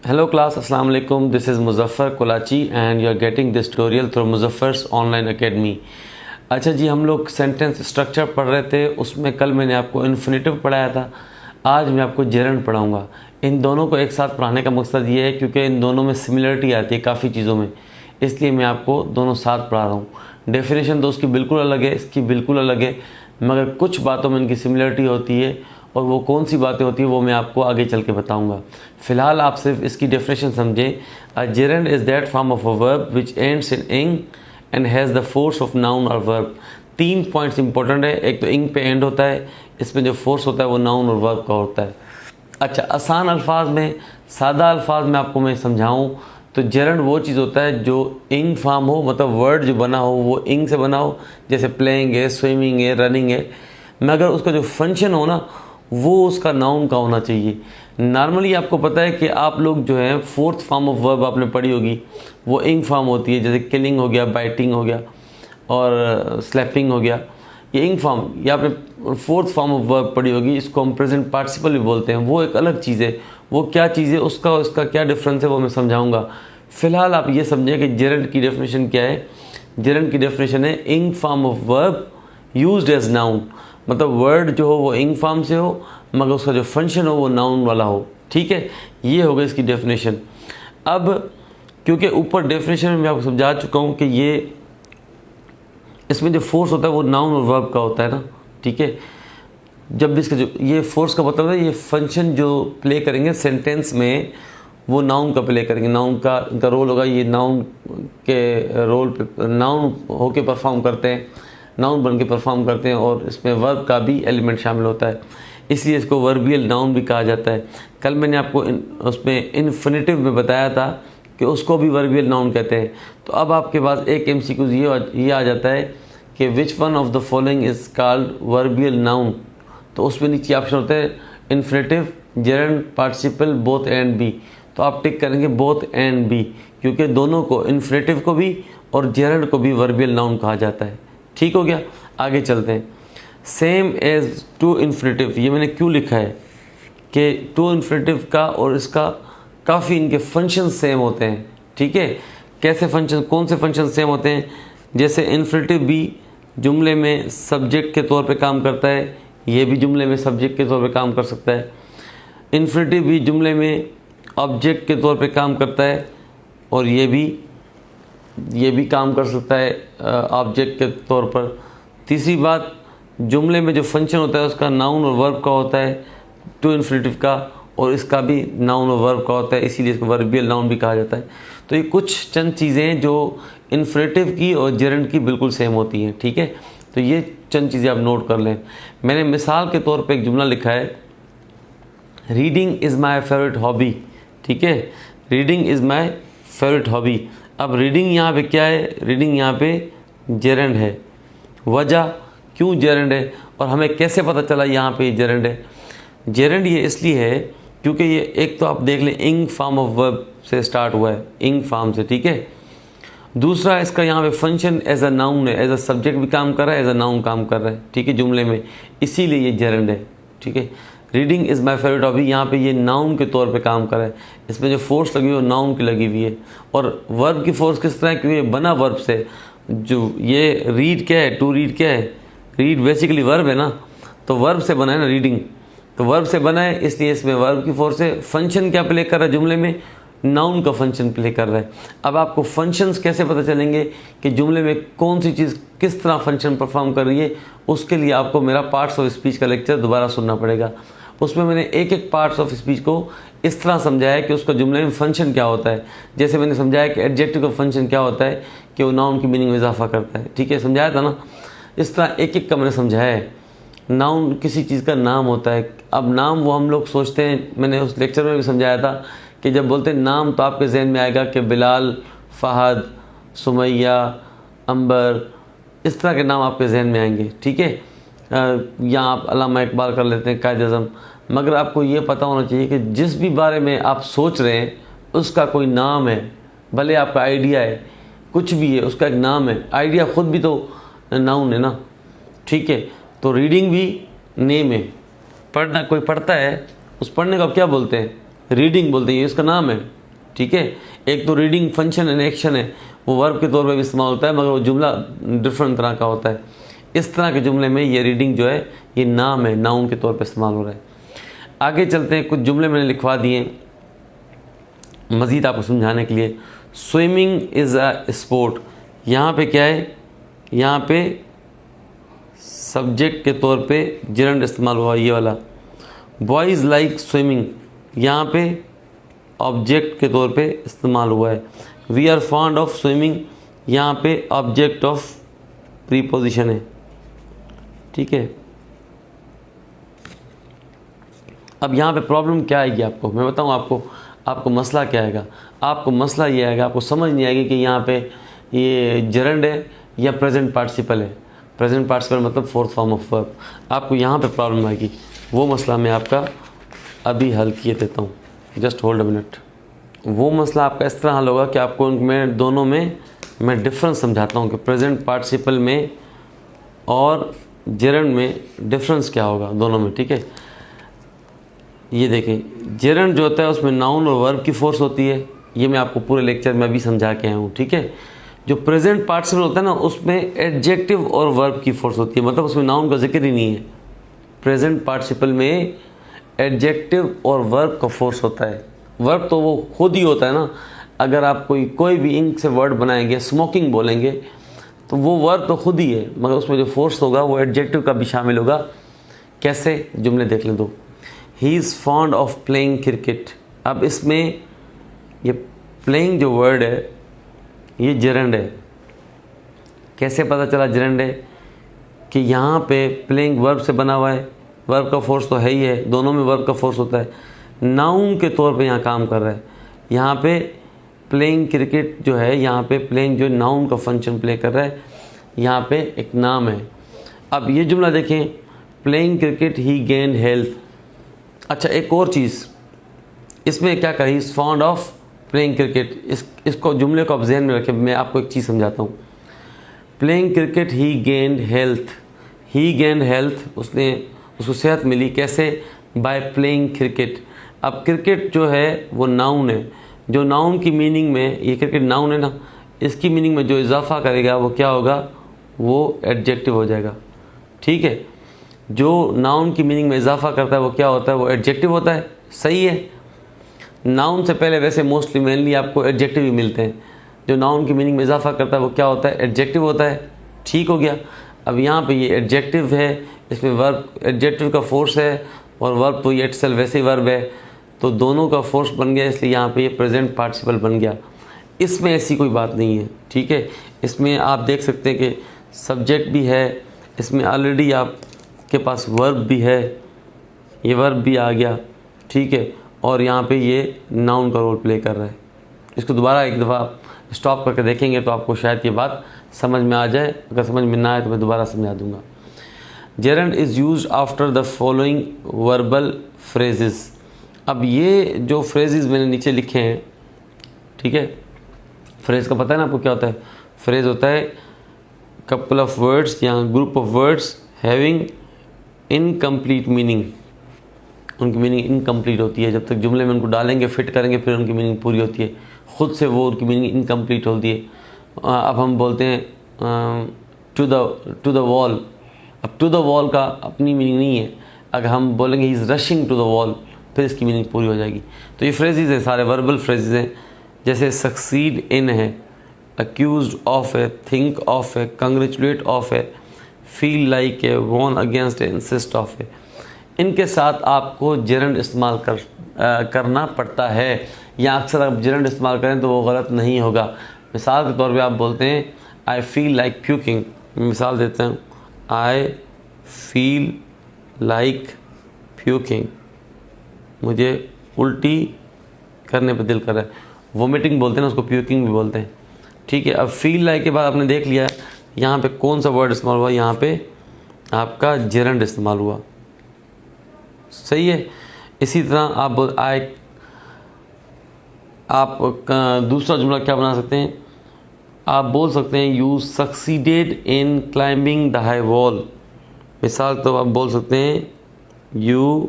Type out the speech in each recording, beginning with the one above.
Hello class, Assalamu alaikum. This is Muzaffar Kolachi and you are getting this tutorial through Muzaffar's online academy. अच्छा जी, हम लोग sentence structure पढ़ रहे थे। उसमें कल मैंने आपको इन्फिनेटिव पढ़ाया था, आज मैं आपको जेरेंड पढ़ाऊँगा। इन दोनों को एक साथ पढ़ाने का मकसद ये है क्योंकि इन दोनों में सिमिलरिटी आती है काफ़ी चीज़ों में, इसलिए मैं आपको दोनों साथ पढ़ा रहा हूँ। डेफिनेशन तो उसकी बिल्कुल अलग है, इसकी बिल्कुल अलग है, मगर कुछ बातों में इनकी सिमिलरिटी होती है और वो कौन सी बातें होती है वो मैं आपको आगे चल के बताऊंगा। फिलहाल आप सिर्फ इसकी डेफिनेशन समझें। A gerund is that form of a verb which ends in ing and has the force of noun और वर्ब। 3 पॉइंट्स इंपॉर्टेंट है। एक तो इंग पे एंड होता है, इसमें जो फोर्स होता है वो नाउन और वर्ब का होता है। अच्छा, आसान अल्फाज में, सादा अल्फाज में आपको मैं समझाऊँ तो जेरेंड वो चीज़ होता है जो इंग फॉर्म हो, मतलब वर्ड जो बना हो वो इंग से बना हो, जैसे प्लेइंग है, स्विमिंग है, रनिंग है, मगर उसका जो फंक्शन हो ना वो उसका नाउन का होना चाहिए। नॉर्मली आपको पता है कि आप लोग जो है फोर्थ फॉर्म ऑफ वर्ब आपने पढ़ी होगी, वो इंग फॉर्म होती है, जैसे किलिंग हो गया, बाइटिंग हो गया और स्लैपिंग हो गया, ये इंग फॉर्म। या आपने फोर्थ फॉर्म ऑफ वर्ब पढ़ी होगी, इसको हम प्रेजेंट पार्टिसिपल भी बोलते हैं, वो एक अलग चीज़ है। वो क्या चीज़ है, उसका क्या डिफरेंस है वो मैं समझाऊंगा। फ़िलहाल आप ये समझें कि जेरेंड की डेफिनेशन क्या है। जेरेंड की डेफिनेशन है ing form of verb used as noun, मतलब वर्ड जो हो वो इंग फॉर्म से हो मगर उसका जो फंक्शन हो वो नाउन वाला हो। ठीक है, ये हो गई इसकी डेफिनेशन। अब क्योंकि ऊपर डेफिनेशन में मैं आपको समझा चुका हूँ कि ये इसमें जो फोर्स होता है वो नाउन और वर्ब का होता है ना। ठीक है, जब भी इसका जो ये फोर्स का मतलब है, ये फंक्शन जो प्ले करेंगे सेंटेंस में वो नाउन का प्ले करेंगे, नाउन का इनका रोल होगा। ये नाउन के रोल पे नाउन होके परफॉर्म करते हैं, नाउन बन के परफॉर्म करते हैं और इसमें वर्ब का भी एलिमेंट शामिल होता है, इसलिए इसको वर्बियल नाउन भी कहा जाता है। कल मैंने आपको उसमें इन्फिनेटिव में बताया था कि उसको भी वर्बियल नाउन कहते हैं। तो अब आपके पास एक एमसीक्यू ये आ जाता है कि which one of the following is called verbal noun. तो उसमें नीचे ऑप्शन होता है infinitive, gerund, participle, both and B. तो आप टिक करेंगे बोथ एंड बी, क्योंकि दोनों को, इन्फिनेटिव को भी और जेरेंड को भी वर्बियल नाउन कहा जाता है। ठीक हो गया, आगे चलते हैं। सेम एज टू इन्फिनेटिव, ये मैंने क्यों लिखा है कि टू इन्फिनेटिव का और इसका काफ़ी इनके फंक्शन सेम होते हैं। ठीक है, कैसे फंक्शन, कौन से फंक्शन सेम होते हैं? जैसे इन्फिनेटिव भी जुमले में सब्जेक्ट के तौर पे काम करता है, ये भी जुमले में सब्जेक्ट के तौर पे काम कर सकता है। इन्फिनेटिव भी जुमले में ऑब्जेक्ट के तौर पे काम करता है और ये भी काम कर सकता है ऑब्जेक्ट के तौर पर। तीसरी बात, जुमले में जो फंक्शन होता है उसका नाउन और वर्ब का होता है, टू इन्फिनेटिव का, और इसका भी नाउन और वर्ब का होता है, इसीलिए इसको वर्बियल नाउन भी कहा जाता है। तो ये कुछ चंद चीज़ें जो इन्फिनेटिव की और जेरेंड की बिल्कुल सेम होती हैं। ठीक है, तो ये चंद चीज़ें आप नोट कर लें। मैंने मिसाल के तौर पर एक जुमला लिखा है, reading is my favourite hobby. ठीक है, reading is my favourite hobby. अब रीडिंग यहाँ पे क्या है? रीडिंग यहाँ पे जेरेंड है। वजह क्यों जेरेंड है और हमें कैसे पता चला यहाँ पे जेरेंड है? जेरेंड ये इसलिए है क्योंकि ये एक तो आप देख लें इंग फॉर्म ऑफ वर्ब से स्टार्ट हुआ है, इंग फॉर्म से। ठीक है, दूसरा इसका यहाँ पे फंक्शन एज अ नाउन है, एज अ सब्जेक्ट भी काम कर रहा है, एज अ नाउन काम कर रहा है। ठीक है, जुमले में, इसीलिए ये जेरेंड है। ठीक है, reading is my favourite hobby, यहाँ पे ये नाउन के तौर पे काम कर रहा है, इसमें जो फोर्स लगी हुई है नाउन की लगी हुई है। और वर्ब की फोर्स किस तरह है? क्योंकि ये बना वर्ब से, जो ये रीड क्या है, टू रीड क्या है? रीड बेसिकली वर्ब है ना, तो वर्ब से बना है ना रीडिंग, तो वर्ब से बना है इसलिए इसमें वर्ब की फोर्स है। फंक्शन क्या प्ले कर रहा है जुमले में? नाउन का फंक्शन प्ले कर रहा है। अब आपको फंक्शंस कैसे पता चलेंगे कि जुमले में कौन सी चीज़ किस तरह फंक्शन परफॉर्म कर रही है? उसके लिए आपको मेरा पार्ट्स ऑफ स्पीच का लेक्चर दोबारा सुनना पड़ेगा। उसमें मैंने एक एक पार्ट्स ऑफ स्पीच को इस तरह समझाया कि उसका जुमले में फंक्शन क्या होता है। जैसे मैंने समझाया कि एडजेक्टिव का फंक्शन क्या होता है कि वो नाउन की मीनिंग में इजाफा करता है। ठीक है, समझाया था ना? इस तरह एक एक का मैंने समझाया है। नाउन किसी चीज़ का नाम होता है। अब नाम वो हम लोग सोचते हैं, मैंने उस लेक्चर में भी समझाया था कि जब बोलते हैं नाम तो आपके जहन में आएगा कि बिलाल, फ़हद, सुमैया, अंबर, इस तरह के नाम आपके जहन में आएंगे। ठीक है, यहाँ आप अल्लामा इकबाल कर लेते हैं, कायद अज़म, मगर आपको ये पता होना चाहिए कि जिस भी बारे में आप सोच रहे हैं उसका कोई नाम है। भले आपका आइडिया है, कुछ भी है, उसका एक नाम है। आइडिया ख़ुद भी तो नाउन है ना। ठीक है, तो रीडिंग भी नेम है। पढ़ना, कोई पढ़ता है, उस पढ़ने को आप क्या बोलते हैं? रीडिंग बोलते हैं, ये इसका नाम है। ठीक है। एक तो रीडिंग फंक्शन एंड एक्शन है, वो वर्ब के तौर पे भी इस्तेमाल होता है, मगर वो जुमला डिफरेंट तरह का होता है। इस तरह के जुमले में ये रीडिंग जो है ये नाम है, नाउन के तौर पे इस्तेमाल हो रहा है। आगे चलते हैं, कुछ जुमले मैंने लिखवा दिए मज़ीद आपको समझाने के लिए। स्विमिंग इज़ अ स्पोर्ट, यहाँ पे क्या है, यहाँ पे सब्जेक्ट के तौर पे जिरंड इस्तेमाल हुआ ये वाला। बॉयज़ लाइक स्विमिंग, यहाँ पे ऑब्जेक्ट के तौर पे इस्तेमाल हुआ है। We are fond of swimming, यहाँ पे ऑब्जेक्ट ऑफ प्रीपोजिशन है, ठीक है। अब यहाँ पे प्रॉब्लम क्या आएगी आपको, मैं बताऊँ आपको मसला क्या आएगा। आपको मसला ये आएगा, आपको समझ नहीं आएगी कि यहाँ पे ये जरंड है या प्रेजेंट पार्टिसिपल है। प्रेजेंट पार्टिसिपल मतलब फोर्थ फॉर्म ऑफ वर्ब। आपको यहाँ पे प्रॉब्लम आएगी, वो मसला मैं आपका अभी हल किए देता हूँ, जस्ट होल्ड अ मिनट। वो मसला आपका इस तरह हल होगा कि आपको उनमें दोनों में मैं डिफरेंस समझाता हूँ कि प्रेजेंट पार्टिसिपल में और जेरंड में डिफरेंस क्या होगा दोनों में, ठीक है। ये देखें, जेरंड जो होता है उसमें नाउन और वर्ब की फोर्स होती है, ये मैं आपको पूरे लेक्चर में अभी समझा के आया हूँ, ठीक है। जो प्रेजेंट पार्टिसिपल होता है ना, उसमें एडजेक्टिव और वर्ब की फोर्स होती है, मतलब उसमें नाउन का जिक्र ही नहीं है। प्रेजेंट पार्टिसिपल में एडजेक्टिव और वर्ब का फोर्स होता है। वर्ब तो वो खुद ही होता है ना, अगर आप कोई भी इंक से वर्ड बनाएंगे, स्मोकिंग बोलेंगे, तो वो वर्ब तो खुद ही है, मगर उसमें जो फोर्स होगा वो एडजेक्टिव का भी शामिल होगा। कैसे, जुमले देख लें दो। He is fond of playing cricket, अब इसमें ये प्लेइंग जो वर्ड है ये जेरंड है। कैसे पता चला जेरंड है, कि यहाँ पे प्लेइंग वर्ब से बना हुआ है, वर्ब का फोर्स तो है ही है, दोनों में वर्ब का फोर्स होता है, नाउन के तौर पे यहाँ काम कर रहा है। यहाँ पे प्लेइंग क्रिकेट जो है, यहाँ पे प्लेइंग जो नाउन का फंक्शन प्ले कर रहा है, यहाँ पे एक नाम है। अब ये जुमला देखें, प्लेइंग क्रिकेट ही गेन हेल्थ। अच्छा, एक और चीज़ इसमें क्या करी, is fond of playing cricket, इसको जुमले को आप ज़हन में रखें। मैं आपको एक चीज़ समझाता हूँ। प्लेइंग क्रिकेट ही गेंड हेल्थ, ही गेंड हेल्थ, उसको सेहत मिली। कैसे, बाय प्लेइंग क्रिकेट। अब क्रिकेट जो है वो नाउन है, जो नाउन की मीनिंग में, ये क्रिकेट नाउन है ना, इसकी मीनिंग में जो इजाफा करेगा वो क्या होगा, वो एडजेक्टिव हो जाएगा, ठीक है। जो नाउन की मीनिंग में इजाफा करता है वो क्या होता है, वो एडजेक्टिव होता है, सही है। नाउन से पहले वैसे मोस्टली मेनली आपको एडजेक्टिव ही मिलते हैं। जो नाउन की मीनिंग में इजाफा करता है वो क्या होता है, एडजेक्टिव होता है, ठीक हो गया। अब यहाँ पे ये एडजेक्टिव है, इसमें वर्ब, एडजेक्टिव का फोर्स है और वर्ब तो ये इटसेल्फ वैसे ही वर्ब है, तो दोनों का फोर्स बन गया, इसलिए यहाँ पे ये प्रेजेंट पार्टिसिपल बन गया। इसमें ऐसी कोई बात नहीं है, ठीक है। इसमें आप देख सकते हैं कि सब्जेक्ट भी है, इसमें ऑलरेडी आपके पास वर्ब भी है, ये वर्ब भी आ गया, ठीक है, और यहाँ पे ये नाउन का रोल प्ले कर रहा है। इसको दोबारा एक दफ़ा स्टॉप करके देखेंगे तो आपको शायद ये बात समझ में आ जाए, अगर समझ में ना आए तो मैं दोबारा समझा दूँगा। Gerund is used after the following verbal phrases. अब ये जो फ्रेजेस मैंने नीचे लिखे हैं, ठीक है, फ्रेज का पता है ना आपको क्या होता है। फ्रेज होता है कपल ऑफ वर्ड्स या group of words having incomplete meaning. उनकी मीनिंग इनकम्प्लीट होती है, जब तक जुमले में उनको डालेंगे, फिट करेंगे, फिर उनकी मीनिंग पूरी होती है। ख़ुद से वो उनकी मीनिंग इनकम्प्लीट होती है। अब हम बोलते हैं टू द वॉल, अब टू द वॉल का अपनी मीनिंग नहीं है। अगर हम बोलेंगे he is rushing to the wall, फिर इसकी मीनिंग पूरी हो जाएगी। तो ये फ्रेजेस हैं, सारे वर्बल फ्रेजेस हैं। जैसे सक्सीड इन है, अक्यूज्ड ऑफ है, थिंक ऑफ है, कंग्रेचुलेट ऑफ है, फील लाइक है, वॉर्न अगेंस्ट है, इंसिस्ट ऑफ है। इनके साथ आपको जेरंड इस्तेमाल करना पड़ता है, या अक्सर आप जेरंड इस्तेमाल करें तो वो गलत नहीं होगा। मिसाल के तौर पे आप बोलते हैं आई फील लाइक प्यूकिंग। मिसाल देते हैं, आई फील लाइक प्यूकिंग, मुझे उल्टी करने पर दिल कर रहा है। वोमिटिंग बोलते हैं ना, उसको प्यूकिंग भी बोलते हैं, ठीक है। अब फील लाइक के बाद आपने देख लिया यहाँ पे कौन सा वर्ड इस्तेमाल हुआ, यहाँ पे आपका जेरंड इस्तेमाल हुआ, सही है। इसी तरह आप दूसरा जुमला क्या बना सकते हैं, आप बोल सकते हैं you succeeded in climbing the high wall. मिसाल तो आप बोल सकते हैं you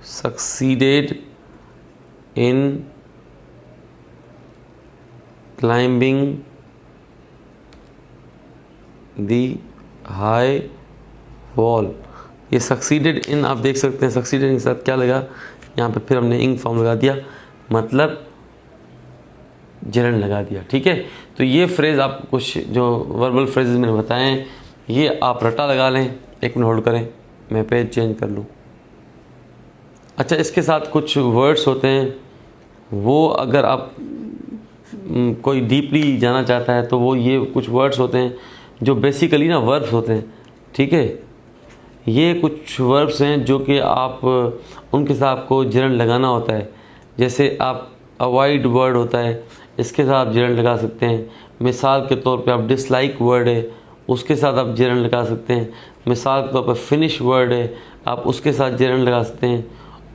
succeeded in climbing the high wall. ये सक्सीडेड इन, आप देख सकते हैं सक्सीडेड के साथ क्या लगा यहाँ पे, फिर हमने इंग फॉर्म लगा दिया, मतलब जेरंड लगा दिया। ठीक है, तो ये फ्रेज़ आप कुछ जो वर्बल फ्रेजेस मैंने बताए हैं ये आप रटा लगा लें। एक मिनट होल्ड करें, मैं पेज चेंज कर लूँ। अच्छा, इसके साथ कुछ वर्ड्स होते हैं, वो अगर आप कोई डीपली जाना चाहता है तो वो ये कुछ वर्ड्स होते हैं जो बेसिकली ना वर्ब्स होते हैं। ठीक है, ये कुछ वर्ब्स हैं जो कि आप उनके साथ आपको जेरंड लगाना होता है। जैसे आप अवॉइड वर्ड होता है, इसके साथ आप जेरंड लगा सकते हैं। मिसाल के तौर पे आप डिसलाइक वर्ड है, उसके साथ आप जेरंड लगा सकते हैं। मिसाल के तौर पर फिनिश वर्ड है, आप उसके साथ जेरंड लगा सकते हैं।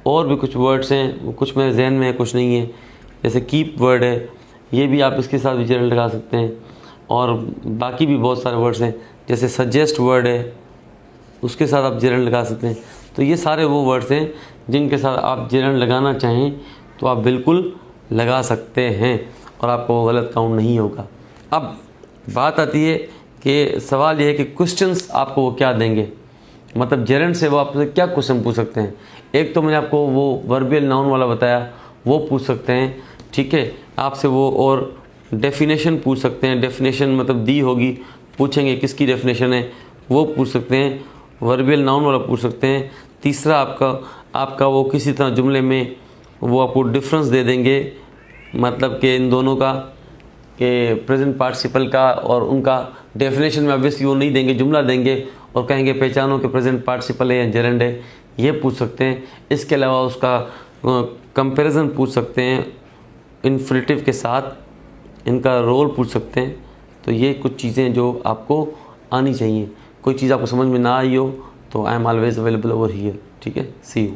और भी कुछ वर्ड्स हैं, कुछ मेरे जहन में है कुछ नहीं है। जैसे कीप वर्ड है, ये भी आप इसके साथ भी जेरंड लगा सकते हैं। और बाकी भी बहुत सारे वर्ड्स हैं, जैसे सजेस्ट वर्ड है, उसके साथ आप जेरंड लगा सकते हैं। तो ये सारे वो वर्ड्स हैं जिनके साथ आप जेरंड लगाना चाहें तो आप बिल्कुल लगा सकते हैं और आपको वो गलत काउंट नहीं होगा। अब बात आती है कि सवाल ये है कि क्वेश्चंस आपको वो क्या देंगे, मतलब जेरंड से वो आपसे क्या क्वेश्चन पूछ सकते हैं। एक तो मैंने आपको वो वर्बियल नाउन वाला बताया, वो पूछ सकते हैं। ठीक है, आपसे वो और डेफिनेशन पूछ सकते हैं। डेफिनेशन मतलब दी होगी, पूछेंगे किसकी डेफिनेशन है, वो पूछ सकते हैं। वर्बियल नाउन वाला पूछ सकते हैं। तीसरा आपका वो किसी तरह जुमले में वो आपको डिफरेंस दे देंगे, मतलब कि इन दोनों का, कि प्रेजेंट पार्टिसिपल का और उनका डेफिनेशन में ऑब्वियसली वो नहीं देंगे, जुमला देंगे और कहेंगे पहचानो कि प्रेजेंट पार्टिसिपल है या जेरंड है, ये पूछ सकते हैं। इसके अलावा उसका कंपैरिजन पूछ सकते हैं इन्फिनिटिव के साथ, इनका रोल पूछ सकते हैं। तो ये कुछ चीज़ें जो आपको आनी चाहिए। कोई चीज़ आपको समझ में ना आई हो तो I am always available over here. ठीक है, सी यू।